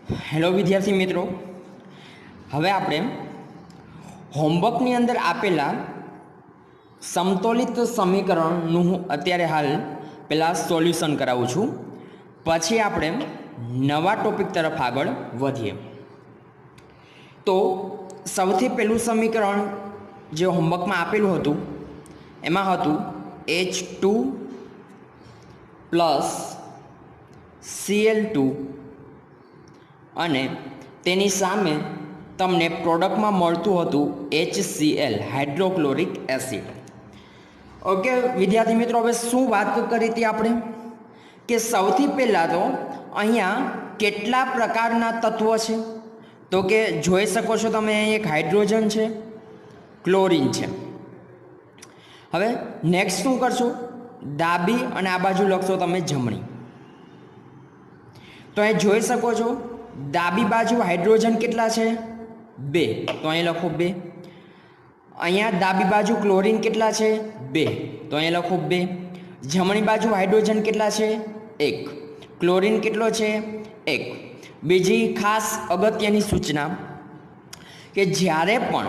Hello વિદ્યાર્થી મિત્રો, હવે આપણે હોમવર્કની અંદર આપેલા સમતોલિત સમીકરણનું હું અત્યારે હાલ પહેલાં સોલ્યુશન કરાવું છું, પછી આપણે નવા ટોપિક તરફ આગળ વધીએ. તો સૌથી પહેલું સમીકરણ જે હોમવર્કમાં આપેલું હતું એમાં હતું H2 પ્લસ Cl2 અને તેની સામે તમને પ્રોડક્ટમાં મળતું હતું HCl હાઇડ્રોક્લોરિક એસિડ. ઓકે વિદ્યાર્થી મિત્રો, હવે શું વાત કરી હતી આપણે કે સૌથી પહેલાં તો અહીંયા કેટલા પ્રકારના તત્વો છે, તો કે જોઈ શકો છો તમે એક હાઇડ્રોજન છે, ક્લોરિન છે. હવે નેક્સ્ટ શું કરશો, ડાબી અને આ બાજુ લખશો તમે જમણી. તો અહીં જોઈ શકો છો ડાબી બાજુ હાઇડ્રોજન કેટલા છે, 2, તો અહીં લખો 2. અહીંયા ડાબી બાજુ ક્લોરિન કેટલા છે, 2, તો અહીં લખો 2. જમણી બાજુ હાઇડ્રોજન કેટલા છે, 1, ક્લોરિન કેટલો છે, 1. બીજી ખાસ અગત્યની સૂચના કે જ્યારે પણ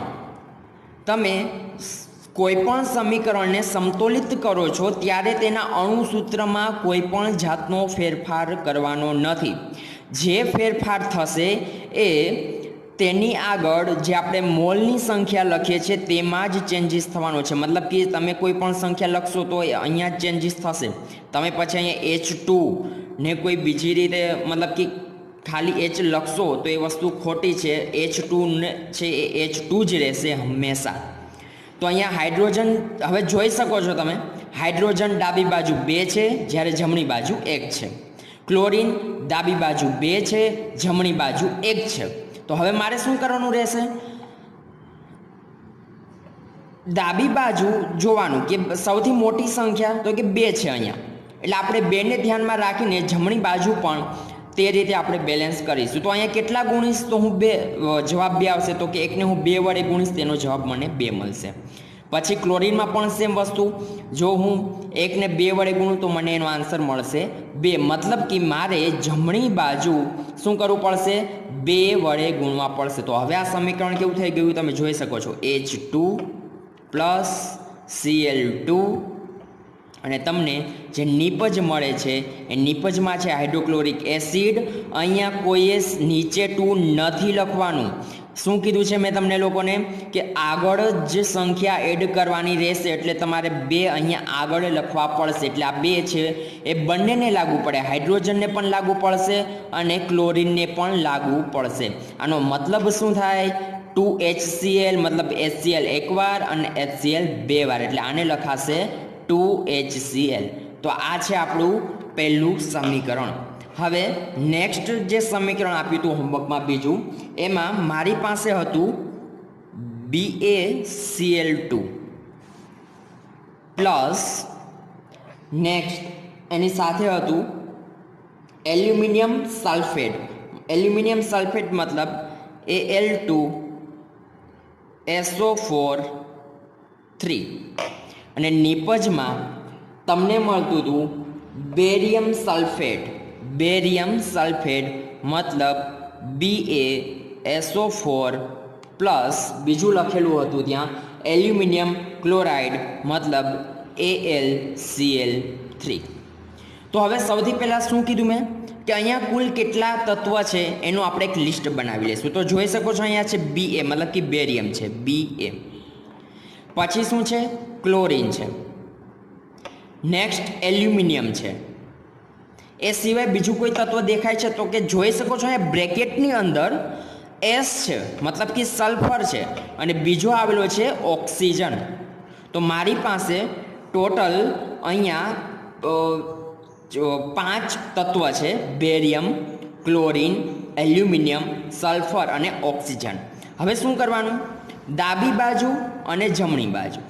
તમે કોઈ પણ સમીકરણને સમતોલિત કરો છો ત્યારે તેના અણુસૂત્રમાં કોઈ પણ જાતનો ફેરફાર કરવાનો નથી. જે ફેરફાર થશે એ તેની આગળ જે આપણે મોલની સંખ્યા લખીએ છીએ તેમાં જ ચેન્જીસ થવાનો છે. મતલબ કે તમે કોઈ પણ સંખ્યા લખશો તો અહીંયા જ ચેન્જીસ થશે. તમે પછી અહીંયા H2 ને કોઈ બીજી રીતે મતલબ કે ખાલી H લખશો તો એ વસ્તુ ખોટી છે. H2 ને છે એ H2 જ રહેશે હંમેશા. તો અહીંયા હાઇડ્રોજન હવે જોઈ શકો છો તમે, હાઇડ્રોજન ડાબી બાજુ 2 છે જ્યારે જમણી બાજુ 1 છે. ક્લોરિન ડાબી બાજુ 2 છે, જમણી બાજુ 1 છે. તો હવે મારે શું કરવાનું રહેશે, ડાબી બાજુ જોવાનું કે સૌથી મોટી સંખ્યા તો કે 2 છે અહીંયા, એટલે આપણે 2ને ધ્યાનમાં રાખીને જમણી બાજુ પણ તે રીતે આપણે બેલેન્સ કરીશું. તો અહીંયા કેટલા ગુણીશ, તો હું 2, જવાબ 2 આવશે, તો કે 1ને હું 2 વડે ગુણીશ, તેનો જવાબ મને 2 મળશે. પછી ક્લોરિનમાં પણ સેમ વસ્તુ, જો હું 1ને 2 વડે ગુણું તો મને એનો આન્સર મળશે 2. મતલબ કે મારે જમણી બાજુ શું કરવું પડશે, 2 વડે ગુણવા પડશે. તો હવે આ સમીકરણ કેવું થઈ ગયું તમે જોઈ શકો છો, H2 પ્લસ Cl2 અને તમને જે નિપજ મળે છે એ નિપજમાં છે હાઇડ્રોક્લોરિક એસિડ. અહીંયા કોઈએ નીચે 2 નથી લખવાનું. શું કીધું છે મેં તમને લોકોને કે આગળ જ સંખ્યા એડ કરવાની રહેશે, એટલે તમારે 2 અહીંયા આગળ લખવા પડશે. એટલે આ 2 છે એ બંનેને લાગુ પડે, હાઇડ્રોજનને પણ લાગુ પડશે અને ક્લોરિનને પણ લાગુ પડશે. આનો મતલબ શું થાય, 2HCl મતલબ HCl એકવાર અને HCl 2 વાર, એટલે આને લખાશે 2HCl. તો આ છે આપણું પહેલું સમીકરણ. હવે નેક્સ્ટ જે સમીકરણ આપ્યું હતું હોમવર્કમાં બીજું, એમાં મારી પાસે હતું BaCl2 પ્લસ નેક્સ્ટ એની સાથે હતું એલ્યુમિનિયમ સલ્ફેટ. એલ્યુમિનિયમ સલ્ફેટ મતલબ Al2SO4 3 અને નિપજમાં તમને મળતું હતું બેરિયમ સલ્ફેટ. બેરિયમ સલ્ફેટ મતલબ BaSO4 પ્લસ બીજું લખેલું હતું ત્યાં એલ્યુમિનિયમ ક્લોરાઇડ મતલબ AlCl3. તો હવે સૌથી પહેલાં શું કીધું મેં કે અહીંયા કુલ કેટલા તત્વ છે એનું આપણે એક લિસ્ટ બનાવી લઈશું. તો જોઈ શકો છો અહીંયા છે Ba મતલબ કે બેરિયમ છે Ba, પછી શું છે, ક્લોરિન છે, નેક્સ્ટ એલ્યુમિનિયમ છે. એ સિવાય બીજું કોઈ તત્વ દેખાય છે તો કે જોઈ શકો છો અહીંયા બ્રેકેટની અંદર S છે મતલબ કે સલ્ફર છે અને બીજો આવેલો છે ઓક્સિજન. તો મારી પાસે ટોટલ અહીંયા 5 તત્વ છે, બેરિયમ, ક્લોરિન, એલ્યુમિનિયમ, સલ્ફર અને ઓક્સિજન. હવે શું કરવાનું, ડાબી બાજુ અને જમણી બાજુ.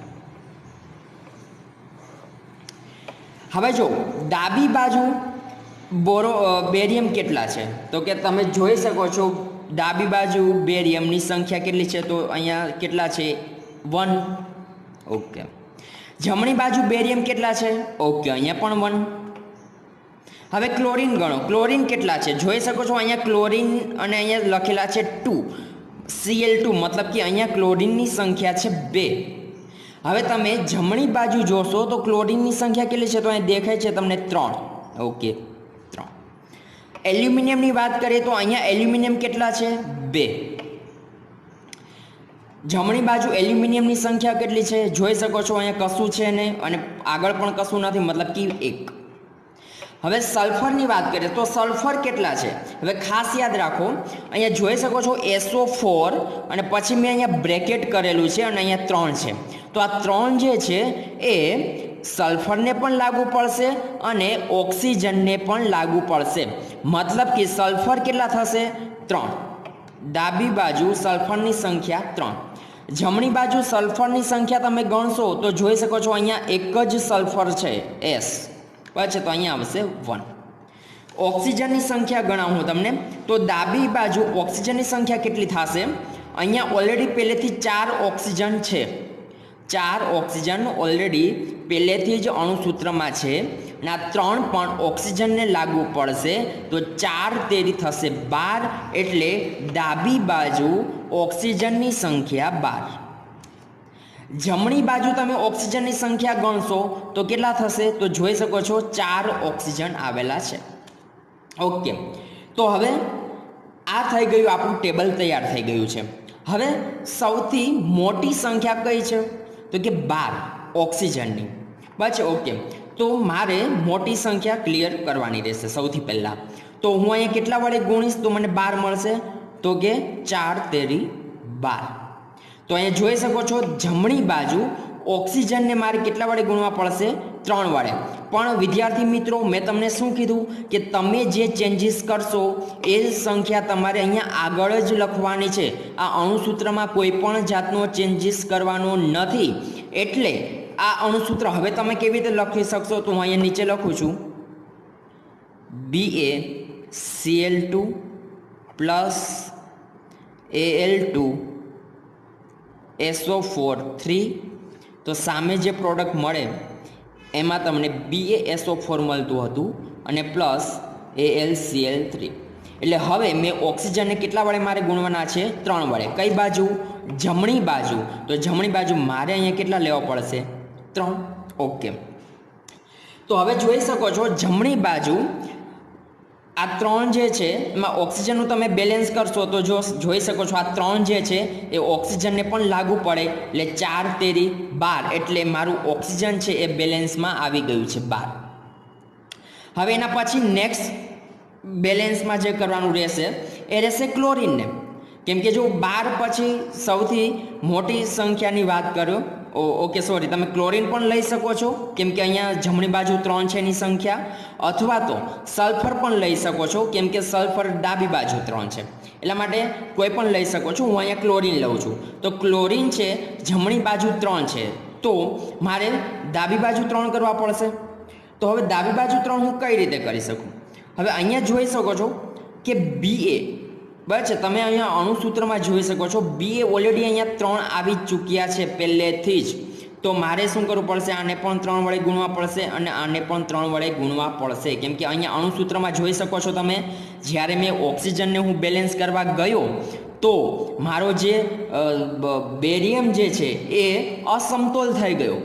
હવે જો ડાબી બાજુ બેરિયમ કેટલા છે, તો કે તમે જોઈ શકો છો ડાબી બાજુ બેરિયમની સંખ્યા કેટલી છે, તો અહીંયા કેટલા છે, 1. ઓકે. જમણી બાજુ બેરિયમ કેટલા છે, ઓકે અહીંયા પણ 1. હવે ક્લોરીન ગણો, ક્લોરીન કેટલા છે જોઈ શકો છો અહીંયા ક્લોરીન અને અહીંયા લખેલા છે 2 Cl2 મતલબ કે અહીંયા ક્લોરીનની સંખ્યા છે 2. હવે તમે જમણી બાજુ જોશો તો ક્લોરીનની સંખ્યા કેટલી છે તો અહીં દેખાય છે તમને 3. ઓકે 3. એલ્યુમિનિયમની વાત કરીએ તો અહીંયા એલ્યુમિનિયમ કેટલા છે 2. જમણી બાજુ એલ્યુમિનિયમની સંખ્યા કેટલી છે જોઈ શકો છો અહીંયા કશું છે ને અને આગળ પણ કશું નથી મતલબ કે 1. હવે સલ્ફરની વાત કરીએ તો સલ્ફર કેટલા છે હવે ખાસ યાદ રાખો અહીંયા જોઈ શકો છો SO4 અને પછી મેં અહીંયા બ્રેકેટ કરેલું છે અને અહીંયા 3 છે તો આ 3 જે છે એ સલ્ફરને પણ લાગુ પડશે અને ઓક્સિજનને પણ લાગુ પડશે મતલબ કે સલ્ફર કેટલા થશે 3. ડાબી બાજુ સલ્ફરની સંખ્યા 3. જમણી બાજુ સલ્ફરની સંખ્યા તમે ગણશો તો જોઈ શકો છો અહીંયા એક જ સલ્ફર છે S પછી તો અહીંયા આવશે 1. ઓક્સિજનની સંખ્યા ગણાવું તમને તો ડાબી બાજુ ઓક્સિજનની સંખ્યા કેટલી થશે અહીંયા ઓલરેડી પહેલેથી 4 ઓક્સિજન છે 4 ઓક્સિજન ઓલરેડી પહેલેથી જ અણુસૂત્રમાં છે અને આ 3 પણ ઓક્સિજનને લાગુ પડશે તો 4 તેરી થશે 12 એટલે ડાબી બાજુ ઓક્સિજનની સંખ્યા 12. જમણી બાજુ તમે ઓક્સિજનની સંખ્યા ગણશો તો કેટલા થશે તો જોઈ શકો છો 4 ઓક્સિજન આવેલા છે. ઓકે તો હવે આ થઈ ગયું આપણું ટેબલ તૈયાર થઈ ગયું છે. હવે સૌથી મોટી સંખ્યા કઈ છે તો કે 12 ઓક્સિજનની બસ. ઓકે તો મારે મોટી સંખ્યા ક્લિયર કરવાની રહેશે. સૌથી પહેલાં તો હું અહીંયા કેટલા વડે ગુણીશ તો મને 12 મળશે તો કે 4 તેરી 12. તો અહીંયા જોઈ શકો છો જમણી બાજુ ઓક્સિજનને મારે કેટલા વડે ગુણવા પડશે 3 વડે. પણ વિદ્યાર્થી મિત્રો મેં તમને શું કીધું કે તમે જે ચેન્જીસ કરશો એ સંખ્યા તમારે અહીંયા આગળ જ લખવાની છે. આ અણુસૂત્રમાં કોઈ પણ જાતનો ચેન્જીસ કરવાનો નથી. એટલે આ અણુસૂત્ર હવે તમે કેવી રીતે લખી શકશો તો હું અહીંયા નીચે લખું છું BaCl2 પ્લસ Al2 SO4 3 તો સામે જે પ્રોડક્ટ મળે એમાં તમને BaSO4 મળતું હતું અને પ્લસ AlCl3. એટલે હવે મેં ઓક્સિજનને કેટલા વડે મારે ગુણવાના છે 3 વડે. કઈ બાજુ જમણી બાજુ તો જમણી બાજુ મારે અહીંયા કેટલા લેવા પડશે 3. ઓકે તો હવે જોઈ શકો છો જમણી બાજુ આ 3 જે છે એમાં ઓક્સિજનનું તમે બેલેન્સ કરશો તો જોઈ શકો છો આ 3 જે છે એ ઓક્સિજનને પણ લાગુ પડે એટલે 4 તેરી 12 એટલે મારું ઓક્સિજન છે એ બેલેન્સમાં આવી ગયું છે 12. હવે એના પછી નેક્સ્ટ બેલેન્સમાં જે કરવાનું રહેશે એ રહેશે ક્લોરીનને. કેમ કે જો 12 પછી સૌથી મોટી સંખ્યાની વાત કર્યો ઓકે સોરી તમે ક્લોરીન પણ લઈ શકો છો કેમ કે અહીંયા જમણી બાજુ 3 છે એની સંખ્યા, અથવા તો સલ્ફર પણ લઈ શકો છો કેમ કે સલ્ફર ડાબી બાજુ 3 છે એટલા માટે કોઈ પણ લઈ શકો છો. હું અહીંયા ક્લોરીન લઉં છું તો ક્લોરીન છે જમણી બાજુ 3 છે તો મારે ડાબી બાજુ 3 કરવા પડશે. તો હવે ડાબી બાજુ 3 હું કઈ રીતે કરી શકું? હવે અહીંયા જોઈ શકો છો કે Ba બરાબર છે તમે અહીંયા અણુસૂત્રમાં જોઈ શકો છો Ba ઓલરેડી અહીંયા 3 આવી ચૂક્યા છે પહેલેથી જ. તો મારે શું કરવું પડશે? આને પણ 3 વડે ગુણવા પડશે અને આને પણ 3 વડે ગુણવા પડશે કેમ કે અહીંયા અણુસૂત્રમાં જોઈ શકો છો તમે જ્યારે મેં ઓક્સિજનને હું બેલેન્સ કરવા ગયો તો મારો જે બેરિયમ જે છે એ અસમતોલ થઈ ગયો.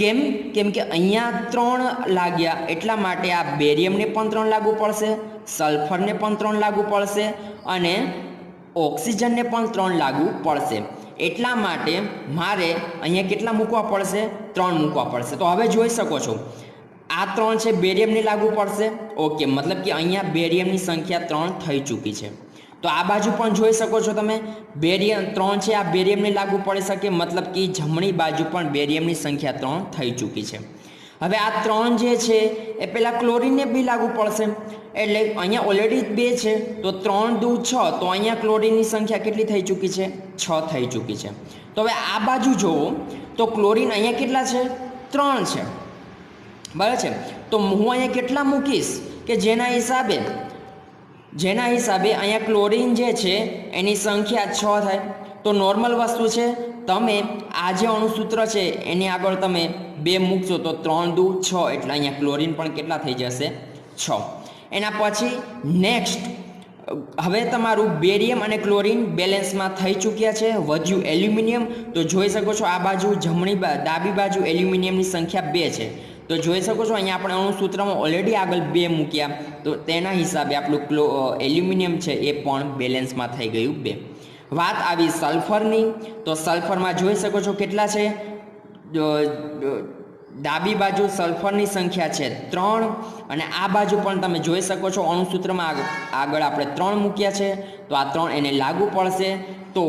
કેમ કે અહીંયા 3 લાગ્યા એટલા માટે આ બેરિયમને પણ 3 લાગુ પડશે, સલ્ફરને પણ 3 લાગુ પડશે અને ઓક્સિજનને પણ 3 લાગુ પડશે. એટલા માટે મારે અહીંયા કેટલા મૂકવા પડશે? 3 મૂકવા પડશે. તો હવે જોઈ શકો છો આ 3 છે બેરિયમને લાગુ પડશે. ઓકે મતલબ કે અહીંયા બેરિયમની સંખ્યા 3 થઈ ચૂકી છે. તો આ બાજુ પણ જોઈ શકો છો તમે બેરિયમ 3 છે આ બેરિયમને લાગુ પડી શકે મતલબ કે જમણી બાજુ પણ બેરિયમની સંખ્યા 3 થઈ ચૂકી છે. હવે આ 3 જે છે એ પહેલાં ક્લોરીનને બી લાગુ પડશે એટલે અહીંયા ઓલરેડી 2 છે તો 3 દુ 6 તો અહીંયા ક્લોરીનની સંખ્યા કેટલી થઈ ચૂકી છે? 6 થઈ ચૂકી છે. તો હવે આ બાજુ જુઓ તો ક્લોરીન અહીંયા કેટલા છે? 3 છે બરાબર છે. તો હું અહીંયા કેટલા મૂકીશ કે જેના હિસાબે અહીંયા ક્લોરીન જે છે એની સંખ્યા 6 થાય. તો નોર્મલ વસ્તુ છે તમે આ જે અણુસૂત્ર છે એની આગળ તમે 2 મૂકશો તો 3 દુ 6 એટલે અહીંયા ક્લોરીન પણ કેટલા થઈ જશે? 6। એના પછી નેક્સ્ટ હવે તમારું બેરિયમ અને ક્લોરિન બેલેન્સમાં થઈ ચૂક્યા છે, વધ્યું એલ્યુમિનિયમ। તો જોઈ શકો છો આ બાજુ ડાબી બાજુ એલ્યુમિનિયમની સંખ્યા 2 છે। તો જોઈ શકો છો અહીંયા આપણે અણુસૂત્રમાં ઓલરેડી આગળ 2 મૂક્યા, તો તેના હિસાબે આપણું એલ્યુમિનિયમ છે એ પણ બેલેન્સમાં થઈ ગયું 2। વાત આવી સલ્ફરની, તો સલ્ફરમાં જોઈ શકો છો કેટલા છે, ડાબી બાજુ સલ્ફરની સંખ્યા છે 3 અને આ બાજુ પણ તમે જોઈ શકો છો અણુસૂત્રમાં આગળ આપણે 3 મૂક્યા છે, તો આ 3 એને લાગુ પડશે। તો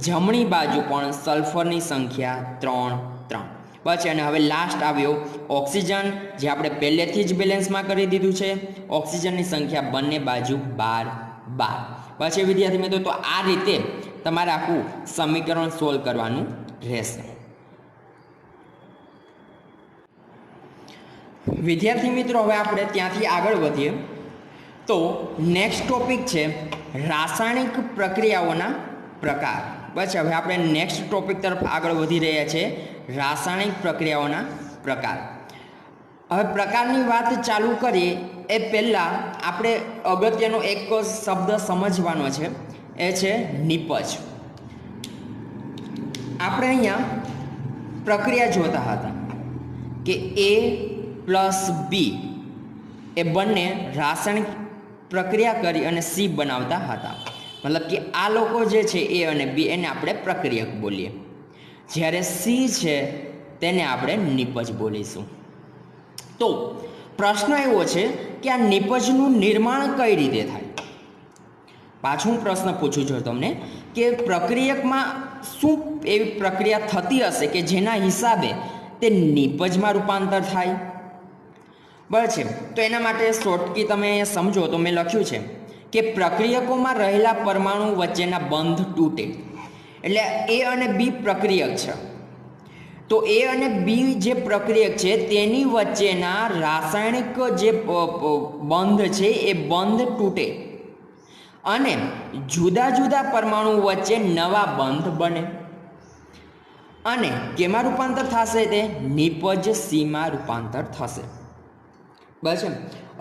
જમણી બાજુ પણ સલ્ફરની સંખ્યા 3 3 પછી અને હવે લાસ્ટ આવ્યો ઓક્સિજન, જે આપણે પહેલેથી જ બેલેન્સમાં કરી દીધું છે। ઓક્સિજનની સંખ્યા બંને બાજુ 12 12। પછી વિદ્યાર્થી મિત્રો તો આ રીતે તમારે આખું સમીકરણ સોલ્વ કરવાનું રહેશે। વિદ્યાર્થી મિત્રો હવે આપણે ત્યાંથી આગળ વધીએ તો નેક્સ્ટ ટોપિક છે રાસાયણિક પ્રક્રિયાઓના પ્રકાર। પછી હવે આપણે નેક્સ્ટ ટોપિક તરફ આગળ વધી રહ્યા છીએ, રાસાયણિક પ્રક્રિયાઓના પ્રકાર। હવે પ્રકારની વાત ચાલુ કરીએ એ પહેલાં આપણે અગત્યનો એક શબ્દ સમજવાનો છે, એ છે નિપજ। આપણે અહીંયા પ્રક્રિયા જોતા હતા કે A પ્લસ બી એ બંને રાસાયણિક પ્રક્રિયા કરી અને સી બનાવતા હતા। મતલબ કે આ લોકો જે છે એ અને બી એને આપણે પ્રક્રિયક બોલીએ, જ્યારે સી છે તેને આપણે નિપજ બોલીશું। તો પ્રશ્ન એવો છે કે આ નિપજનું નિર્માણ કઈ રીતે થાય? પાછું હું પ્રશ્ન પૂછું છું તમને કે પ્રક્રિયકમાં શું એવી પ્રક્રિયા થતી હશે કે જેના હિસાબે તે નિપજમાં રૂપાંતર થાય? બરાબર છે, તો એના માટે શોર્ટકી તમે સમજો તો મેં લખ્યું છે કે પ્રક્રિયકોમાં રહેલા પરમાણુ વચ્ચેના બંધ તૂટે। એટલે એ અને બી પ્રક્રિયક છે, તો એ અને બી જે પ્રક્રિયક છે તેની વચ્ચેના રાસાયણિક જે બંધ છે એ બંધ તૂટે અને જુદા જુદા પરમાણુ વચ્ચે નવા બંધ બને અને કેમાં રૂપાંતર થશે? તે નિપજ સીમાં રૂપાંતર થશે। બરાબર છે,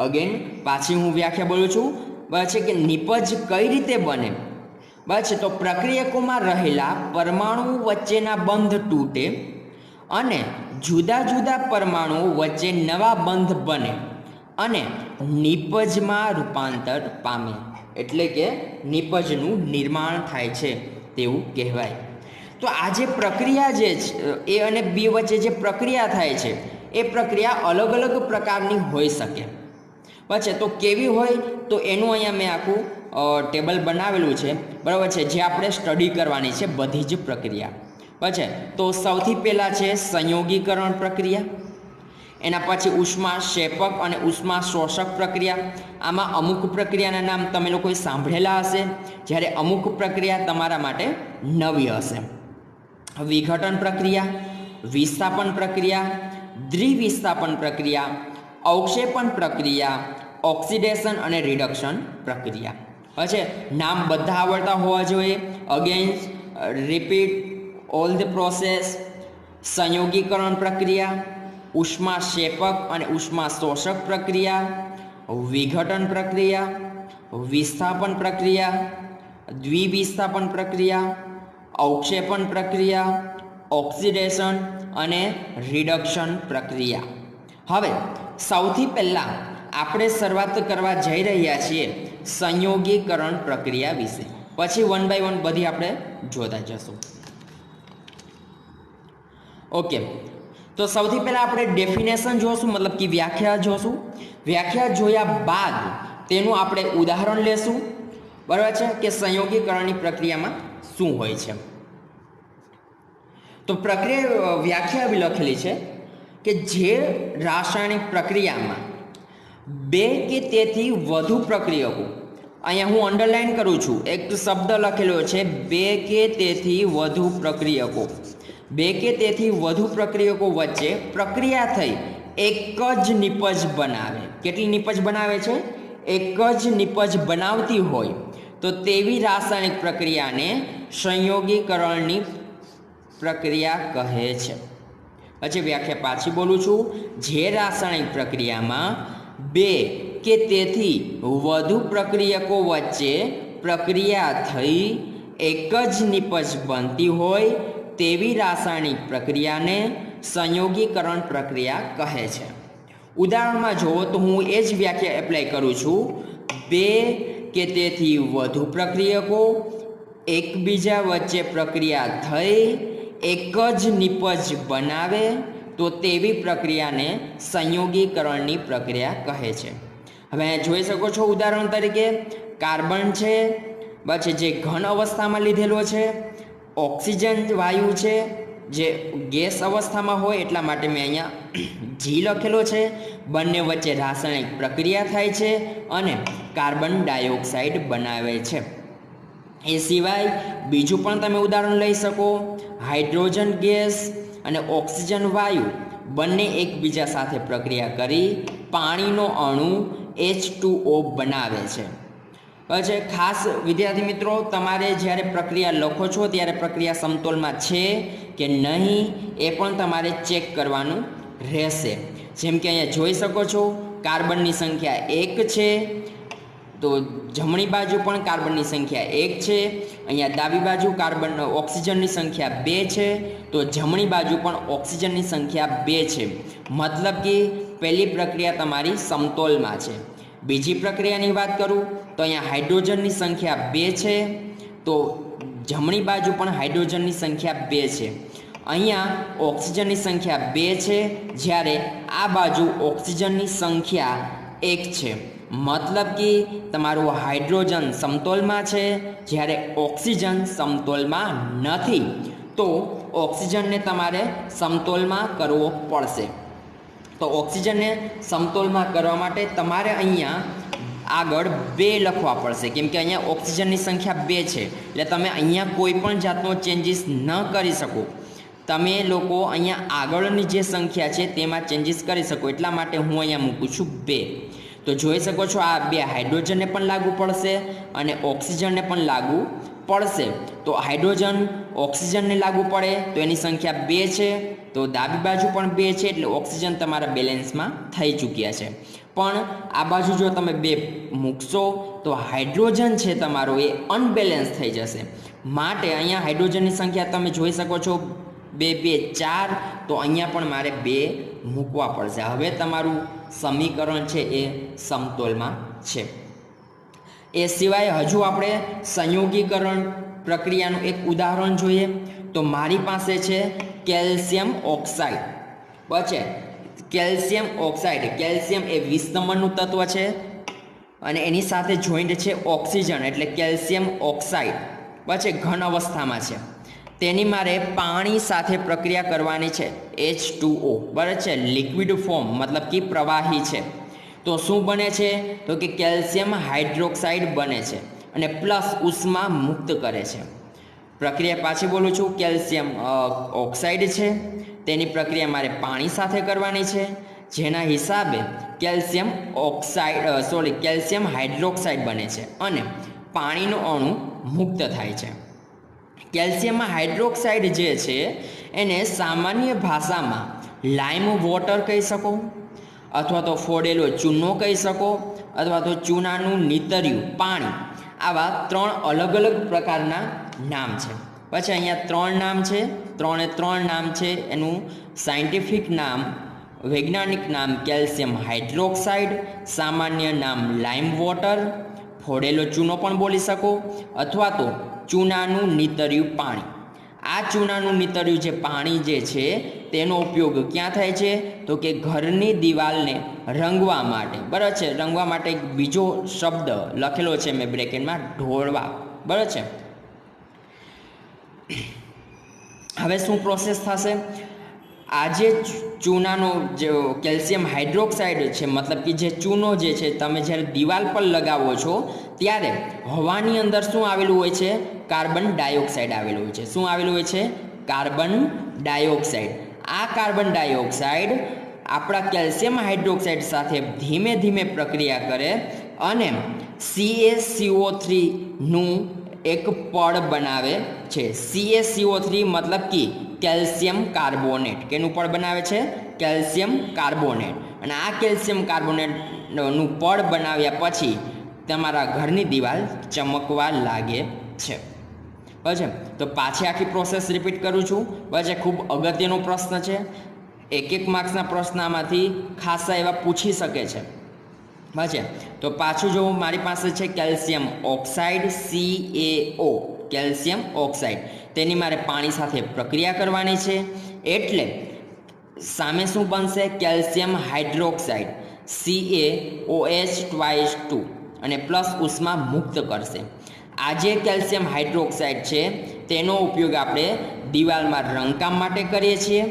અગેન પાછી હું વ્યાખ્યા બોલું છું, બરાબર છે, કે નિપજ કઈ રીતે બને? બરાબર છે, તો પ્રક્રિયકોમાં રહેલા પરમાણુ વચ્ચેના બંધ તૂટે અને જુદા જુદા પરમાણુ વચ્ચે નવા બંધ બને અને નિપજમાં રૂપાંતર પામે, એટલે કે નિપજનું નિર્માણ થાય છે તેવું કહેવાય। તો આ જે પ્રક્રિયા જે એ અને બી વચ્ચે જે પ્રક્રિયા થાય છે એ પ્રક્રિયા અલગ અલગ પ્રકારની હોઈ શકે। પછી તો કેવી હોય? તો એનું અહીંયા મેં આખું ટેબલ બનાવેલું છે, બરાબર છે, જે આપણે સ્ટડી કરવાની છે બધી જ પ્રક્રિયા। પછી તો સૌથી પહેલાં છે સંયોગીકરણ પ્રક્રિયા, એના પછી ઉષ્મા શેપક અને ઉષ્મા શોષક પ્રક્રિયા। આમાં અમુક પ્રક્રિયાના નામ તમે લોકોએ સાંભળેલા હશે, જ્યારે અમુક પ્રક્રિયા તમારા માટે નવી હશે। વિઘટન પ્રક્રિયા, વિસ્થાપન પ્રક્રિયા, દ્વિવિસ્થાપન પ્રક્રિયા, અવક્ષેપણ પ્રક્રિયા, ઓક્સિડેશન અને રિડક્શન પ્રક્રિયા। પછી નામ બધા આવડતા હોવા જોઈએ। Again repeat all the process: સંયોગીકરણ પ્રક્રિયા, ઉષ્મા શેપક અને ઉષ્મા શોષક પ્રક્રિયા, વિઘટન પ્રક્રિયા, વિસ્થાપન પ્રક્રિયા, દ્વિવિસ્થાપન પ્રક્રિયા, અવક્ષેપણ પ્રક્રિયા, ઓક્સિડેશન અને રિડક્શન પ્રક્રિયા। હવે સૌથી પહેલાં આપણે શરૂઆત કરવા જઈ રહ્યા છીએ સંયોગીકરણ પ્રક્રિયા વિશે, પછી વન બાય વન બધી આપણે જોતા જશું। ઓકે, તો સૌથી પહેલાં આપણે ડેફિનેશન જોશું, મતલબ કે વ્યાખ્યા જોશું। વ્યાખ્યા જોયા બાદ તેનું આપણે ઉદાહરણ લેશું, બરાબર છે, કે સંયોગીકરણની પ્રક્રિયામાં શું હોય છે। તો પ્રક્રિયા વ્યાખ્યા એવી લખેલી છે કે જે રાસાયણિક પ્રક્રિયામાં બે કે તેથી વધુ પ્રક્રિયકો, અહીંયા હું અંડરલાઈન કરું છું, એક શબ્દ લખેલો છે બે કે તેથી વધુ પ્રક્રિયકો, બે કે તેથી વધુ પ્રક્રિયકો વચ્ચે પ્રક્રિયા થઈ એક જ નિપજ બનાવે। કેટલી નિપજ બનાવે છે? એક જ નિપજ બનાવતી હોય તો તેવી રાસાયણિક પ્રક્રિયાને સંયોગીકરણની પ્રક્રિયા કહે છે। પછી વ્યાખ્યા પાછી બોલું છું, જે રાસાયણિક પ્રક્રિયામાં બે કે તેથી વધુ પ્રક્રિયકો વચ્ચે પ્રક્રિયા થઈ એક જ નિપજ બનતી હોય તેવી રાસાયણિક પ્રક્રિયાને સંયોગીકરણ પ્રક્રિયા કહે છે. ઉદાહરણમાં જુઓ તો હું એ જ વ્યાખ્યા એપ્લાય કરું છું. બે કે તેથી વધુ પ્રક્રિયકો એકબીજા વચ્ચે પ્રક્રિયા થઈ એક જ નિપજ બનાવે તો તેવી પ્રક્રિયાને સંયોગીકરણની પ્રક્રિયા કહે છે. હવે અહીંયા જોઈ શકો છો ઉદાહરણ તરીકે કાર્બન છે, પછી જે ઘન અવસ્થામાં લીધેલો છે, ઓક્સિજન વાયુ છે જે ગેસ અવસ્થામાં હોય એટલા માટે મેં અહીંયા જી લખેલો છે. બંને વચ્ચે રાસાયણિક પ્રક્રિયા થાય છે અને કાર્બન ડાયોક્સાઇડ બનાવે છે. એ સિવાય બીજું પણ તમે ઉદાહરણ લઈ શકો. હાઇડ્રોજન ગેસ અને ઓક્સિજન વાયુ બંને એકબીજા સાથે પ્રક્રિયા કરી પાણીનો અણુ H2O બનાવે છે. પછી ખાસ વિદ્યાર્થી મિત્રો, તમારે જ્યારે પ્રક્રિયા લખો છો ત્યારે પ્રક્રિયા સમતોલમાં છે કે નહીં એ પણ તમારે ચેક કરવાનું રહેશે. જેમ કે અહીંયા જોઈ શકો છો કાર્બનની સંખ્યા 1 છે, તો જમણી બાજુ પણ કાર્બનની સંખ્યા 1 છે. અહીંયા ડાબી બાજુ ઓક્સિજનની સંખ્યા 2 છે, તો જમણી બાજુ પણ ઓક્સિજનની સંખ્યા 2 છે. મતલબ કે પહેલી પ્રક્રિયા તમારી સમતોલમાં છે. બીજી પ્રક્રિયાની વાત કરું તો અહીંયા હાઇડ્રોજનની સંખ્યા 2 છે, તો જમણી બાજુ પણ હાઇડ્રોજનની સંખ્યા 2 છે. અહીંયા ઓક્સિજનની સંખ્યા 2 છે, જ્યારે આ બાજુ ઓક્સિજનની સંખ્યા 1 છે. મતલબ કે તમારું હાઇડ્રોજન સમતોલમાં છે જ્યારે ઓક્સિજન સમતોલમાં નથી. તો ઓક્સિજનને તમારે સમતોલમાં કરવો પડશે. તો ઓક્સિજનને સમતોલમાં કરવા માટે તમારે અહીંયા આગળ 2 લખવા પડશે, કેમ કે અહીંયા ઓક્સિજનની સંખ્યા 2 છે એટલે તમે અહીંયા કોઈ પણ જાતનો ચેન્જીસ ન કરી શકો. તમે લોકો અહીંયા આગળની જે સંખ્યા છે તેમાં ચેન્જીસ કરી શકો, એટલા માટે હું અહીંયા મૂકું છું 2. તો જોઈ શકો છો આ 2 હાઇડ્રોજનને પણ લાગુ પડશે અને ઓક્સિજનને પણ લાગુ પડશે. તો હાઇડ્રોજન ઓક્સિજનને લાગુ પડે તો એની સંખ્યા 2 છે, તો ડાબી બાજુ પણ 2 છે, એટલે ઓક્સિજન તમારા બેલેન્સમાં થઈ ચૂક્યા છે. પણ આ બાજુ જો તમે 2 મૂકશો તો હાઇડ્રોજન છે તમારો એ અનબેલેન્સ થઈ જશે. માટે અહીંયા હાઇડ્રોજનની સંખ્યા તમે જોઈ શકો છો 2 2 4, તો અહીંયા પણ મારે 2 મૂકવા પડશે. હવે તમારું સમીકરણ છે એ સમતોલમાં છે. એ સિવાય હજુ આપણે સંયોગીકરણ પ્રક્રિયાનું એક ઉદાહરણ જોઈએ. તો મારી પાસે છે કેલ્શિયમ ઓક્સાઇડ. પછી કેલ્શિયમ ઓક્સાઇડ, કેલ્શિયમ એ 20 નંબરનું તત્વ છે અને એની સાથે જોઈન્ટ છે ઓક્સિજન, એટલે કેલ્શિયમ ઓક્સાઇડ. પછી ઘન અવસ્થામાં છે, તેની મારે પાણી સાથે પ્રક્રિયા કરવાની છે, H2O, બરાબર છે, લિક્વિડ ફોર્મ મતલબ કે પ્રવાહી છે. તો શું બને છે તો કે કેલ્શિયમ હાઇડ્રોક્સાઇડ બને છે અને પ્લસ ઉષ્મા મુક્ત કરે છે. પ્રક્રિયા પાછી બોલું છું, કેલ્શિયમ ઓક્સાઇડ છે, તેની પ્રક્રિયા મારે પાણી સાથે કરવાની છે, જેના હિસાબે કેલ્શિયમ હાઇડ્રોક્સાઇડ બને છે અને પાણીનો અણુ મુક્ત થાય છે. કેલ્શિયમ હાઇડ્રોક્સાઇડ જે છે એને સામાન્ય ભાષામાં લાઇમ વોટર કહી શકો, અથવા તો ફોડેલો ચૂનો કહી શકો, અથવા તો ચૂનાનું નીતર્યું પાણી. આવા 3 અલગ અલગ પ્રકારના નામ છે. પછી અહીંયા 3 નામ છે, 3 નામ છે. એનું સાયન્ટિફિક નામ, વૈજ્ઞાનિક નામ કેલ્શિયમ હાઇડ્રોક્સાઇડ, સામાન્ય નામ લાઇમ વોટર, ફોડેલો ચૂનો પણ બોલી શકો, અથવા તો ચૂનાનું નીતર્યું પાણી. આ ચૂનાનું નીતર્યું જે પાણી જે છે તેનો ઉપયોગ ક્યાં થાય છે તો કે ઘરની દિવાલને રંગવા માટે, બરાબર છે. રંગવા માટે એક બીજો શબ્દ લખેલો છે મેં બ્રેકેટમાં, ઢોળવા, બરાબર છે. હવે શું પ્રોસેસ થશે? આ જે ચૂનાનો જે કેલ્શિયમ હાઇડ્રોક્સાઇડ છે, મતલબ કે જે ચૂનો જે છે તમે જ્યારે દિવાલ પર લગાવો છો ત્યારે હવાની અંદર શું આવેલું હોય છે? કાર્બન ડાયોક્સાઇડ આવેલું હોય છે. શું આવેલું હોય છે? Carbon dioxide. આ કાર્બન ડાયોક્સાઇડ આપણા કેલ્શિયમ હાઇડ્રોક્સાઇડ સાથે ધીમે ધીમે પ્રક્રિયા કરે અને CaCO3 નું એક પડ બનાવે છે. CaCO3 મતલબ કે કેલ્શિયમ કાર્બોનેટ. કેનું પડ બનાવે છે? Calcium carbonate. અને આ કેલ્શિયમ કાર્બોનેટ નું પડ બનાવ્યા પછી તમારા ઘરની દિવાલ ચમકવા લાગે છે. બરાબર. તો પાછી આખી પ્રોસેસ રિપીટ કરું છું. બરાબર. ખૂબ અગત્યનો પ્રશ્ન છે. એક માર્ક્સના પ્રશ્ન આમાંથી ખાસા એવા પૂછી શકે છે. બરાબર. તો પાછું જો મારી પાસે છે calcium oxide CaO, calcium oxide, તેની મારે પાણી સાથે પ્રક્રિયા કરવાની છે. એટલે સામે શું બનશે? કેલ્શિયમ હાઇડ્રોક્સાઇડ CaOH2 અને પ્લસ ઉષ્મા મુક્ત કરશે. આ જે કેલ્શિયમ હાઇડ્રોક્સાઇડ છે તેનો ઉપયોગ આપણે દિવાલમાં રંગકામ માટે કરીએ છીએ.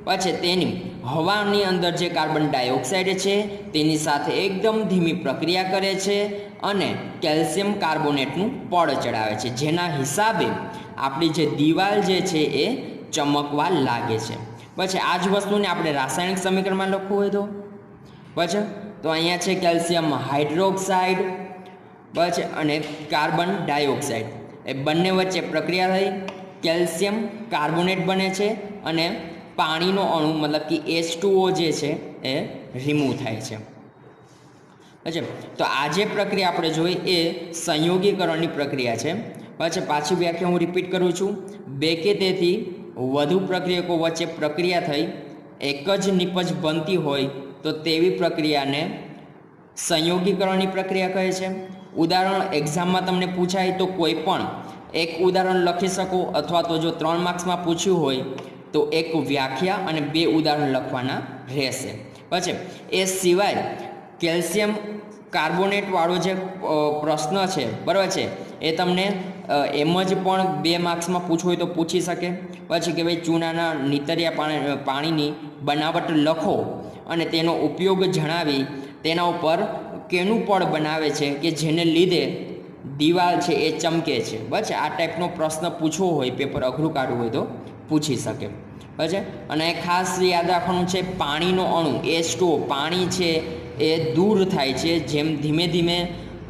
પછી તેની હવાની અંદર જે કાર્બન ડાયોક્સાઇડ છે તેની સાથે એકદમ ધીમી પ્રક્રિયા કરે છે અને કેલ્શિયમ કાર્બોનેટનું પડ ચડાવે છે, જેના હિસાબે આપણી જે દિવાલ જે છે એ ચમકવા લાગે છે. પછી આ જ વસ્તુને આપણે રાસાયણિક સમીકરણમાં લખવું હોય તો તો અહીંયા છે કેલ્શિયમ હાઇડ્રોક્સાઇડ અને કાર્બન ડાયોક્સાઇડ, એ બંને વચ્ચે પ્રક્રિયા થઈ કેલ્શિયમ કાર્બોનેટ બને છે અને પાણીનો અણુ મતલબ કે H2O જે છે એ રિમૂવ થાય છે. બરાબર. તો આ જે પ્રક્રિયા આપણે જોઈ એ સંયોગીકરણની પ્રક્રિયા છે. પછી પાછી વ્યાખ્યા હું રિપીટ કરું છું. બે કે તેથી વધુ પ્રક્રિયકો વચ્ચે પ્રક્રિયા થઈ એક જ નિપજ બનતી હોય તો તેવી પ્રક્રિયાને સંયોગીકરણની પ્રક્રિયા કહે છે. ઉદાહરણ એક્ઝામમાં તમને પૂછાય તો કોઈ પણ એક ઉદાહરણ લખી શકો, અથવા તો જો 3 માર્ક્સમાં પૂછ્યું હોય તો એક વ્યાખ્યા અને 2 ઉદાહરણ લખવાના રહેશે. પછી એ સિવાય કેલ્શિયમ કાર્બોનેટવાળો જે પ્રશ્ન છે, બરાબર છે, એ તમને એમ જ પણ 2 માર્ક્સમાં પૂછવું હોય તો પૂછી શકે. પછી કે ભાઈ ચૂનાના નીતરિયા પાણીની બનાવટ લખો અને તેનો ઉપયોગ જણાવી તેના ઉપર કેનું પડ બનાવે છે કે જેને લીધે દિવાલ છે એ ચમકે છે. બસ આ ટાઈપનો પ્રશ્ન પૂછવો હોય, પેપર અઘરું કાઢવું હોય તો પૂછી શકે. બરાબર. અને ખાસ યાદ રાખવાનું છે પાણીનો અણુ H2O, પાણી છે એ દૂર થાય છે. જેમ ધીમે ધીમે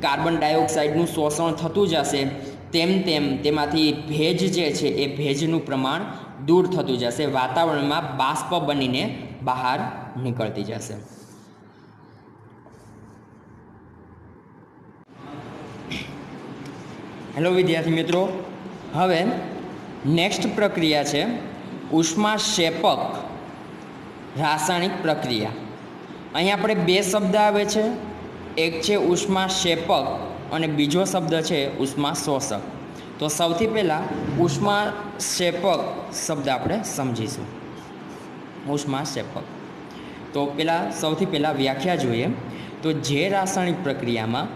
કાર્બન ડાયોક્સાઇડનું શોષણ થતું જશે તેમ તેમ તેમાંથી ભેજ જે છે એ ભેજનું પ્રમાણ દૂર થતું જશે, વાતાવરણમાં બાષ્પ બનીને બહાર નીકળતી જશે. હેલો વિદ્યાર્થી મિત્રો, હવે નેક્સ્ટ પ્રક્રિયા છે ઉષ્માક્ષેપક રાસાયણિક પ્રક્રિયા. અહીં આપણે 2 શબ્દ આવે છે, એક છે ઉષ્માક્ષેપક અને બીજો શબ્દ છે ઉષ્માશોષક. તો સૌથી પહેલાં ઉષ્માક્ષેપક શબ્દ આપણે સમજીશું. ઉષ્માક્ષેપક તો સૌથી પહેલાં વ્યાખ્યા જોઈએ તો જે રાસાયણિક પ્રક્રિયામાં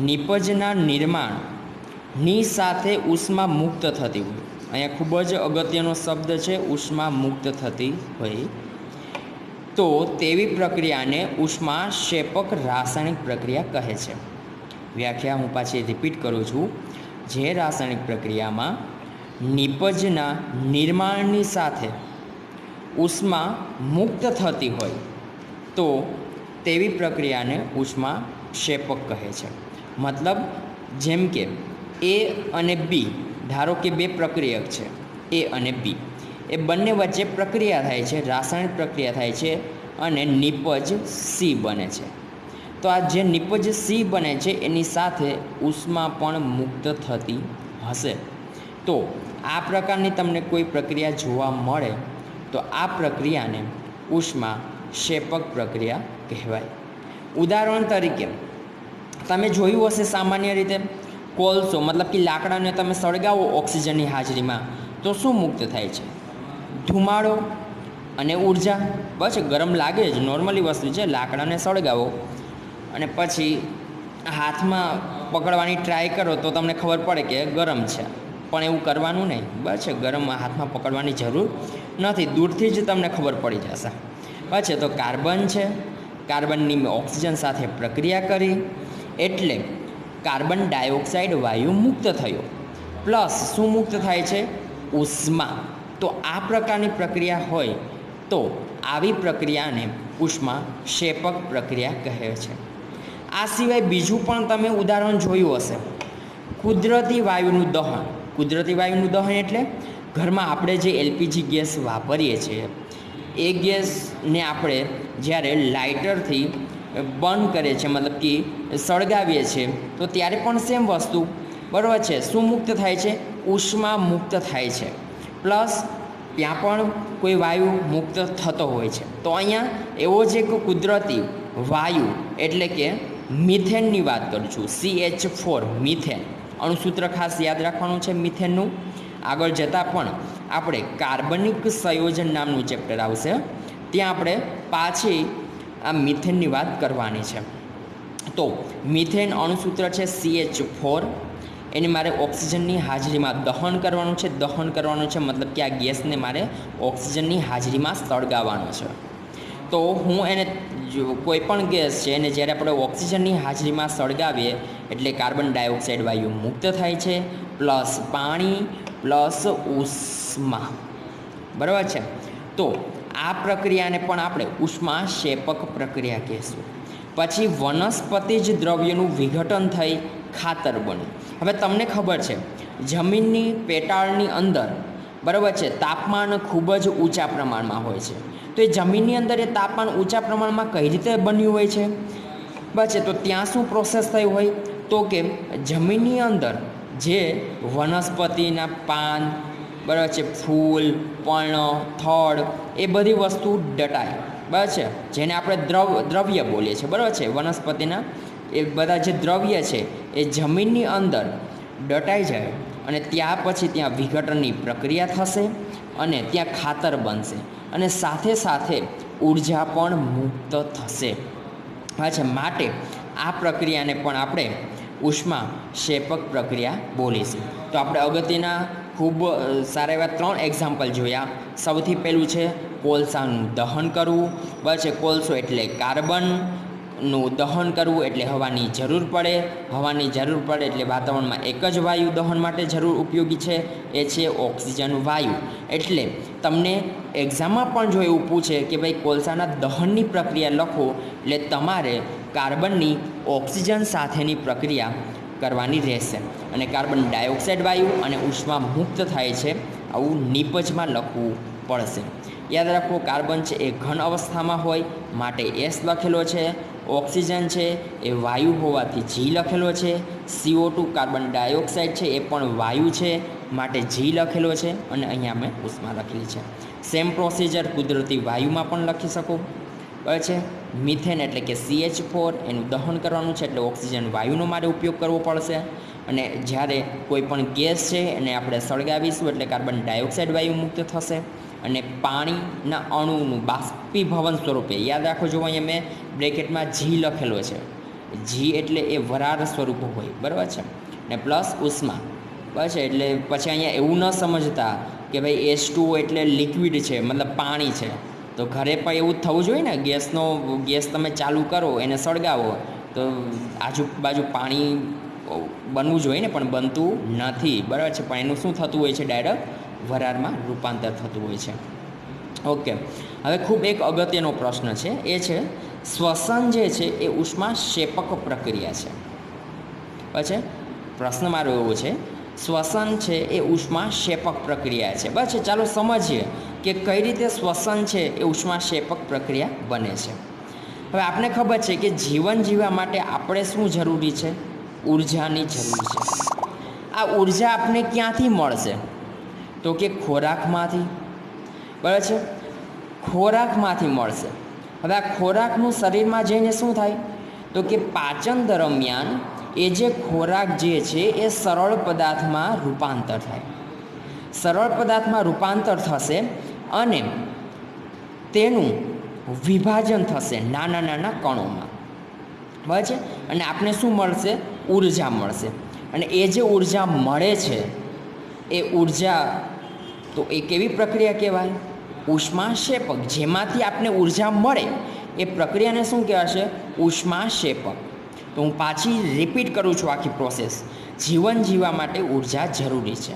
નિપજના નિર્માણની સાથે ઉષ્મા મુક્ત થતી હોય, અહીંયા ખૂબ જ અગત્યનો શબ્દ છે ઉષ્મા મુક્ત થતી હોય, તો તેવી પ્રક્રિયાને ઉષ્માક્ષેપક રાસાયણિક પ્રક્રિયા કહે છે. વ્યાખ્યા હું પાછી રિપીટ કરું છું. જે રાસાયણિક પ્રક્રિયામાં નિપજના નિર્માણની સાથે ઉષ્મા મુક્ત થતી હોય તો તેવી પ્રક્રિયાને ઉષ્માક્ષેપક કહે છે. મતલબ જેમ કે A અને B, ધારો કે 2 પ્રક્રિયક છે A અને B, એ બંને વચ્ચે પ્રક્રિયા થાય છે, રાસાયણિક પ્રક્રિયા થાય છે અને નિપજ C બને છે. તો આ જે નિપજ C બને છે એની સાથે ઉષ્મા પણ મુક્ત થતી હશે. તો આ પ્રકારની તમને કોઈ પ્રક્રિયા જોવા મળે તો આ પ્રક્રિયાને ઉષ્માક્ષેપક પ્રક્રિયા કહેવાય. ઉદાહરણ તરીકે તમે જોયું હશે સામાન્ય રીતે કોલસો મતલબ કે લાકડાને તમે સળગાવો ઓક્સિજનની હાજરીમાં તો શું મુક્ત થાય છે? ધુમાડો અને ઉર્જા. બસ ગરમ લાગે જ, નોર્મલી વસ્તુ છે. લાકડાને સળગાવો અને પછી હાથમાં પકડવાની ટ્રાય કરો તો તમને ખબર પડે કે ગરમ છે, પણ એવું કરવાનું નહીં. બસ ગરમ હાથમાં પકડવાની જરૂર નથી, દૂરથી જ તમને ખબર પડી જશે. બસ તો કાર્બન છે, કાર્બનની ઓક્સિજન સાથે પ્રક્રિયા કરી એટલે કાર્બન ડાયોક્સાઇડ વાયુ મુક્ત થયો, પ્લસ શું મુક્ત થાય છે? ઉષ્મા. તો આ પ્રકારની પ્રક્રિયા હોય તો આવી પ્રક્રિયાને ઉષ્માક્ષેપક પ્રક્રિયા કહે છે. આ સિવાય બીજું પણ તમે ઉદાહરણ જોયું હશે, કુદરતી વાયુનું દહન. કુદરતી વાયુનું દહન એટલે ઘરમાં આપણે જે LPG ગેસ વાપરીએ છીએ એ ગેસને આપણે જ્યારે લાઇટરથી બંધ કરીએ છીએ, મતલબ કે સળગાવીએ છીએ, તો ત્યારે પણ સેમ વસ્તુ, બરાબર છે, શું મુક્ત થાય છે? ઉષ્મા મુક્ત થાય છે, પ્લસ ત્યાં પણ કોઈ વાયુ મુક્ત થતો હોય છે. તો અહીંયા એવો જ એક કુદરતી વાયુ એટલે કે મિથેનની વાત કરું છું, CH4 મિથેન. અણુસૂત્ર ખાસ યાદ રાખવાનું છે મિથેનનું. આગળ જતાં પણ આપણે કાર્બનિક સંયોજન નામનું ચેપ્ટર આવશે, ત્યાં આપણે પાછી આ મિથેનની વાત કરવાની છે. તો મિથેન અણુસૂત્ર છે CH4, એને મારે ઓક્સિજનની હાજરીમાં દહન કરવાનું છે. દહન કરવાનું છે મતલબ કે આ ગેસને મારે ઓક્સિજનની હાજરીમાં સળગાવવાનો છે. તો હું એને કોઈ પણ ગેસ છે એને જ્યારે આપણે ઓક્સિજનની હાજરીમાં સળગાવીએ એટલે કાર્બન ડાયોક્સાઇડ વાયુ મુક્ત થાય છે, પ્લસ પાણી પ્લસ ઉષ્મા, બરાબર છે. તો આ પ્રક્રિયાને પણ આપણે ઉષ્માક્ષેપક પ્રક્રિયા કહીશું. પછી વનસ્પતિજ દ્રવ્યનું વિઘટન થઈ ખાતર બને. હવે તમને ખબર છે જમીનની પેટાળની અંદર, બરાબર છે, તાપમાન ખૂબ જ ઊંચા પ્રમાણમાં હોય છે. તો એ જમીનની અંદર એ તાપમાન ઊંચા પ્રમાણમાં કઈ રીતે બન્યું હોય છે? બસ તો ત્યાં શું પ્રોસેસ થઈ હોય તો કે જમીનની અંદર જે વનસ્પતિના પાન, બરાબર છે, ફૂલ, પર્ણ, થડ, એ બધી વસ્તુ દટાય, બરાબર છે, જેને આપણે દ્રવ્ય બોલીએ છીએ, બરાબર છે. વનસ્પતિના એ બધા જે દ્રવ્ય છે એ જમીનની અંદર દટાઈ જાય અને ત્યાર પછી ત્યાં વિઘટનની પ્રક્રિયા થશે અને ત્યાં ખાતર બનશે અને સાથે સાથે ઉર્જા પણ મુક્ત થશે. અચ્છા, માટે આ પ્રક્રિયાને પણ આપણે ઉષ્માક્ષેપક પ્રક્રિયા બોલીશું. તો આપણે અગત્યના ખૂબ સારા એવા 3 એક્ઝામ્પલ જોયા. સૌથી પહેલું છે કોલસાનું દહન કરવું, બસ કોલસો એટલે કાર્બનનું દહન કરવું એટલે હવાની જરૂર પડે. હવાની જરૂર પડે એટલે વાતાવરણમાં એક જ વાયુ દહન માટે જરૂર ઉપયોગી છે, એ છે ઓક્સિજન વાયુ. એટલે તમને એક્ઝામમાં પણ જો એવું પૂછે કે ભાઈ કોલસાના દહનની પ્રક્રિયા લખો, એટલે તમારે કાર્બનની ઓક્સિજન સાથેની પ્રક્રિયા કરવાની રહેશે અને કાર્બન ડાયોક્સાઇડ વાયુ અને ઉષ્મા મુક્ત થાય છે આવું નિપજમાં લખવું પડશે. યાદ રાખો, કાર્બન છે એ ઘન અવસ્થામાં હોય માટે S લખેલો છે, ઓક્સિજન છે એ વાયુ હોવાથી G લખેલો છે, CO2 કાર્બન ડાયોક્સાઇડ છે એ પણ વાયુ છે માટે G લખેલો છે અને અહીંયા અમે ઉષ્મા લખેલી છે. સેમ પ્રોસિજર કુદરતી વાયુમાં પણ લખી શકો, બરાબર છે. મિથેન એટલે કે CH4, એનું દહન કરવાનું છે એટલે ઓક્સિજન વાયુનો મારે ઉપયોગ કરવો પડશે અને જ્યારે કોઈ પણ ગેસ છે એને આપણે સળગાવીશું એટલે કાર્બન ડાયોક્સાઇડ વાયુ મુક્ત થશે અને પાણીના અણુનું બાષ્પીભવન સ્વરૂપે, યાદ રાખો, જો અહીંયા મેં બ્રેકેટમાં G લખેલો છે, G એટલે એ વરાળ સ્વરૂપ હોય, બરાબર છે, ને પ્લસ ઉષ્મા, બસ. એટલે પછી અહીંયા એવું ન સમજતા કે ભાઈ H2O એટલે લિક્વિડ છે, મતલબ પાણી છે. તો ઘરે પણ એવું જ થવું જોઈએ ને, ગેસ તમે ચાલુ કરો, એને સળગાવો તો આજુબાજુ પાણી બનવું જોઈએ ને, પણ બનતું નથી, બરાબર છે. પણ એનું શું થતું હોય છે? ડાયરેક્ટ વરાળમાં રૂપાંતર થતું હોય છે. ઓકે, હવે ખૂબ એક અગત્યનો પ્રશ્ન છે, એ છે શ્વસન જે છે એ ઉષ્માક્ષેપક પ્રક્રિયા છે. પછી પ્રશ્ન મારો એવો છે, શ્વસન છે એ ઉષ્માક્ષેપક પ્રક્રિયા છે. બસ ચાલો સમજીએ કે કઈ રીતે શ્વસન છે એ ઉષ્માક્ષેપક પ્રક્રિયા બને છે. હવે આપણે ખબર છે કે જીવન જીવવા માટે આપણે શું જરૂરી છે? ઉર્જાની જરૂર છે. આ ઉર્જા આપણે ક્યાંથી મળશે? તો કે ખોરાકમાંથી, બરાબર છે, ખોરાકમાંથી મળશે. હવે આ ખોરાકનું શરીરમાં જઈને શું થાય? તો કે પાચન દરમિયાન એ જે ખોરાક જે છે એ સરળ પદાર્થમાં રૂપાંતર થાય. સરળ પદાર્થમાં રૂપાંતર થશે અને તેનું વિભાજન થશે નાના નાના કણોમાં, બરાબર છે, અને આપણે શું મળશે? ઉર્જા મળશે. અને એ જે ઉર્જા મળે છે એ ઉર્જા, તો એ કેવી પ્રક્રિયા કહેવાય? ઉષ્માક્ષેપક. જેમાંથી આપણે ઉર્જા મળે એ પ્રક્રિયાને શું કહેવાશે? ઉષ્માક્ષેપક. તો હું પાછી રિપીટ કરું છું આખી પ્રોસેસ. જીવન જીવવા માટે ઉર્જા જરૂરી છે.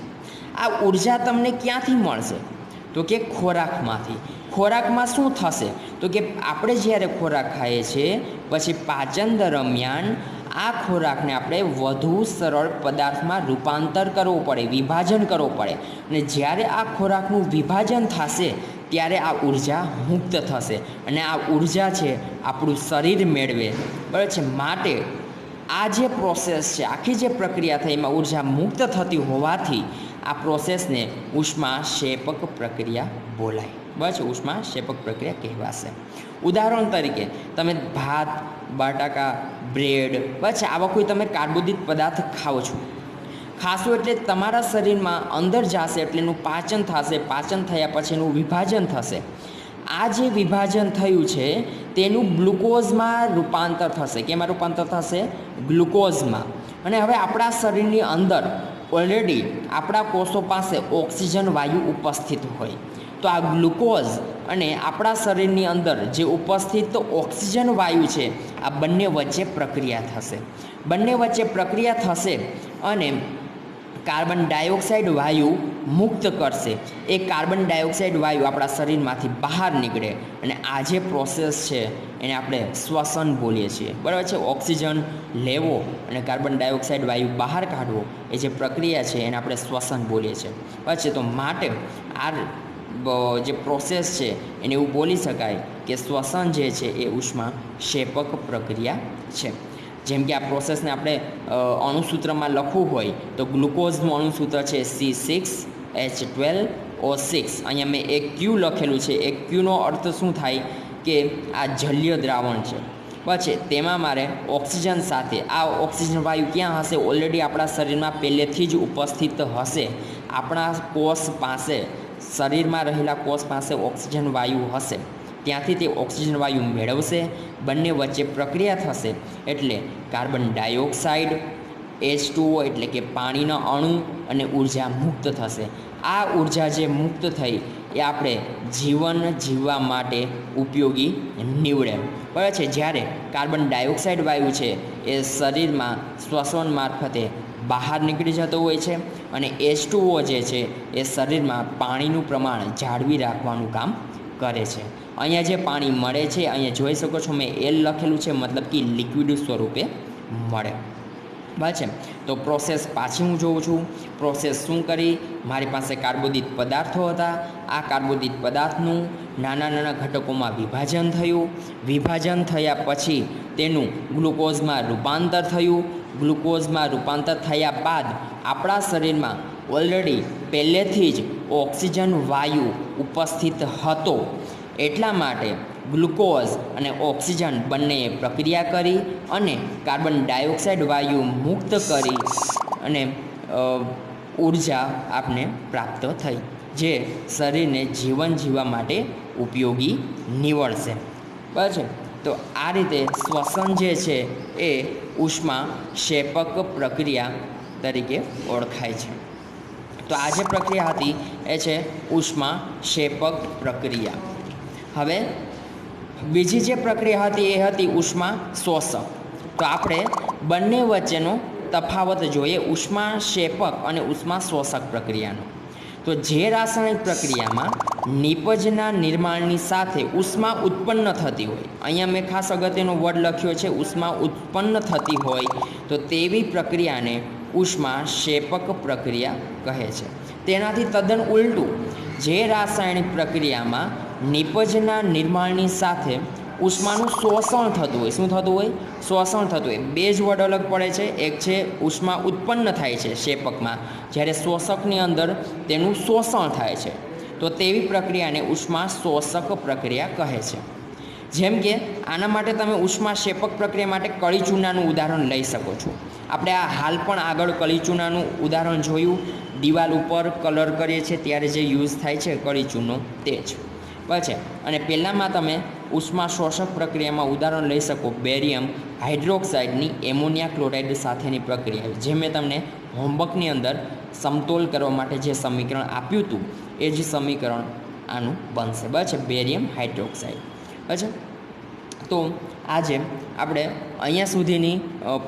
આ ઉર્જા તમને ક્યાંથી મળશે? તો કે ખોરાકમાંથી. ખોરાકમાં શું થશે? તો કે આપણે જ્યારે ખોરાક ખાઈએ છીએ પછી પાચન દરમિયાન આ ખોરાકને આપણે વધુ સરળ પદાર્થમાં રૂપાંતર કરવું પડે, વિભાજન કરવું પડે. અને જ્યારે આ ખોરાકનું વિભાજન થશે ત્યારે આ ઉર્જા મુક્ત થશે અને આ ઉર્જા છે આપણું શરીર મેળવે, બરાબર છે. માટે આ જે પ્રોસેસ છે, આખી જે પ્રક્રિયા થઈ એમાં ઉર્જા મુક્ત થતી હોવાથી આ પ્રોસેસને ઉષ્માક્ષેપક પ્રક્રિયા બોલાય, બરાબર છે. ઉષ્માક્ષેપક પ્રક્રિયા કહેવાશે. ઉદાહરણ તરીકે તમે ભાત, બટાકા, બ્રેડ, બરાબર છે, આવા કોઈ તમે કાર્બોદિત પદાર્થ ખાઓ છો. ખાશો એટલે તમારા શરીરમાં અંદર જશે એટલે એનું પાચન થશે. પાચન થયા પછી એનું વિભાજન થશે. આ જે વિભાજન થયું છે તેનું ગ્લુકોઝમાં રૂપાંતર થશે. કેમાં રૂપાંતર થશે? ગ્લુકોઝમાં. અને હવે આપણા શરીરની અંદર ઓલરેડી આપણા કોષો પાસે ઓક્સિજન વાયુ ઉપસ્થિત હોય, તો આ ગ્લુકોઝ અને આપણા શરીરની અંદર જે ઉપસ્થિત ઓક્સિજન વાયુ છે આ બંને વચ્ચે પ્રક્રિયા થશે. બંને વચ્ચે પ્રક્રિયા થશે અને કાર્બન ડાયોક્સાઇડ વાયુ મુક્ત કરશે. એ કાર્બન ડાયોક્સાઇડ વાયુ આપણા શરીરમાંથી બહાર નીકળે અને આ જે પ્રોસેસ છે એને આપણે શ્વસન બોલીએ છીએ, બરાબર છે. ઓક્સિજન લેવો અને કાર્બન ડાયોક્સાઇડ વાયુ બહાર કાઢવો એ જે પ્રક્રિયા છે એને આપણે શ્વસન બોલીએ છીએ, બરાબર છે. તો માટે આ જે પ્રોસેસ છે એને એવું બોલી શકાય કે શ્વસન જે છે એ ઉષ્માક્ષેપક પ્રક્રિયા છે. જેમ કે આ પ્રોસેસને આપણે અણુસૂત્રમાં લખવું હોય તો ગ્લુકોઝનું અણુસૂત્ર છે C6H12O6. અહીંયા મેં એક ક્યુ લખેલું છે. એક ક્યુનો અર્થ શું થાય કે આ જલીય દ્રાવણ છે, પછી તેમાં મારે ઓક્સિજન સાથે આ ઓક્સિજન વાયુ ક્યાં હશે? ઓલરેડી આપણા શરીરમાં પહેલેથી જ ઉપસ્થિત હશે. આપણા કોષ પાસે, શરીરમાં રહેલા કોષ પાસે ઓક્સિજન વાયુ હશે. ત્યાંથી તે ઓક્સિજન વાયુ મેળવશે. બંને વચ્ચે પ્રક્રિયા થશે એટલે કાર્બન ડાયોક્સાઇડ, H2O એટલે કે પાણીના અણુ અને ઉર્જા મુક્ત થશે. આ ઉર્જા જે મુક્ત થઈ એ આપણે જીવન જીવવા માટે ઉપયોગી નીવડે, બરાબર છે. જ્યારે કાર્બન ડાયોક્સાઇડ વાયુ છે એ શરીરમાં શ્વસન મારફતે બહાર નીકળી જતો હોય છે અને H2O જે છે એ શરીરમાં પાણીનું પ્રમાણ જાળવી રાખવાનું કામ કરે છે. અહીંયા જે પાણી મળે છે, અહીંયા જોઈ શકો છો મેં એલ લખેલું છે, મતલબ કે લિક્વિડ સ્વરૂપે મળે, બરાબર છે. તો પ્રોસેસ પાછી હું જોઉં છું. પ્રોસેસ શું કરી? મારી પાસે કાર્બોદિત પદાર્થો હતા. આ કાર્બોદિત પદાર્થનું નાના નાના ઘટકોમાં વિભાજન થયું. વિભાજન થયા પછી તેનું ગ્લુકોઝમાં રૂપાંતર થયું. ગ્લુકોઝમાં રૂપાંતર થયા બાદ આપણા શરીરમાં ઓલરેડી પહેલેથી જ ઓક્સિજન વાયુ ઉપસ્થિત હતો. એટલા માટે ગ્લુકોઝ અને ઓક્સિજન બંનેએ પ્રક્રિયા કરી અને કાર્બન ડાયોક્સાઇડ વાયુ મુક્ત કરી અને ઉર્જા આપને પ્રાપ્ત થઈ, જે શરીરને જીવન જીવવા માટે ઉપયોગી નીવડશે, બરાબર છે. તો આ રીતે શ્વસન જે છે એ ઉષ્માક્ષેપક પ્રક્રિયા તરીકે ઓળખાય છે. તો આ જે પ્રક્રિયા હતી એ છે ઉષ્માક્ષેપક પ્રક્રિયા. હવે બીજી જે પ્રક્રિયા હતી એ હતી ઉષ્મા શોષક. તો આપણે બંને વચ્ચેનો તફાવત જોઈએ, ઉષ્માક્ષેપક અને ઉષ્મા શોષક પ્રક્રિયાનો. તો જે રાસાયણિક પ્રક્રિયામાં નિપજના નિર્માણની સાથે ઉષ્મા ઉત્પન્ન થતી હોય, અહીંયા મેં ખાસ અગત્યનો વર્ડ લખ્યો છે ઉષ્મા ઉત્પન્ન થતી હોય, તો તેવી પ્રક્રિયાને ઉષ્માક્ષેપક પ્રક્રિયા કહે છે. તેનાથી તદ્દન ઉલટું, જે રાસાયણિક પ્રક્રિયામાં નિપજના નિર્માણની સાથે ઉષ્માનું શોષણ થતું હોય, શું થતું હોય? શોષણ થતું હોય. બે જ વર્ડ અલગ પડે છે. એક છે ઉષ્મા ઉત્પન્ન થાય છે શેપકમાં, જ્યારે શોષકની અંદર તેનું શોષણ થાય છે. તો તેવી પ્રક્રિયાને ઉષ્મા શોષક પ્રક્રિયા કહે છે. જેમ કે આના માટે તમે ઉષ્માક્ષેપક પ્રક્રિયા માટે કળી ચૂનાનું ઉદાહરણ લઈ શકો છો. આપણે આ હાલ પણ આગળ કળી ચૂનાનું ઉદાહરણ જોયું. દિવાલ ઉપર કલર કરીએ છીએ ત્યારે જે યુઝ થાય છે કળી ચૂનો તે જ, બરાબર છે. અને પહેલાંમાં તમે ઉષ્મા શોષક પ્રક્રિયામાં ઉદાહરણ લઈ શકો બેરિયમ હાઇડ્રોક્સાઇડની એમોનિયા ક્લોરાઇડ સાથેની પ્રક્રિયા, જે મેં તમને હોમવર્કની અંદર સમતોલ કરવા માટે જે સમીકરણ આપ્યું હતું એ જ સમીકરણ આનું બનશે, બરાબર છે, બેરિયમ હાઇડ્રોક્સાઇડ, બરાબર છે. તો આજે આપણે અહીંયા સુધીની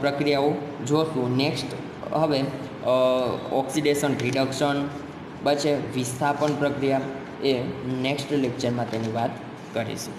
પ્રક્રિયાઓ જોશું. નેક્સ્ટ હવે ઓક્સિડેશન રિડક્શન, બરાબર છે, વિસ્થાપન પ્રક્રિયા એ નેક્સ્ટ લેક્ચરમાં તેની વાત કરીશું.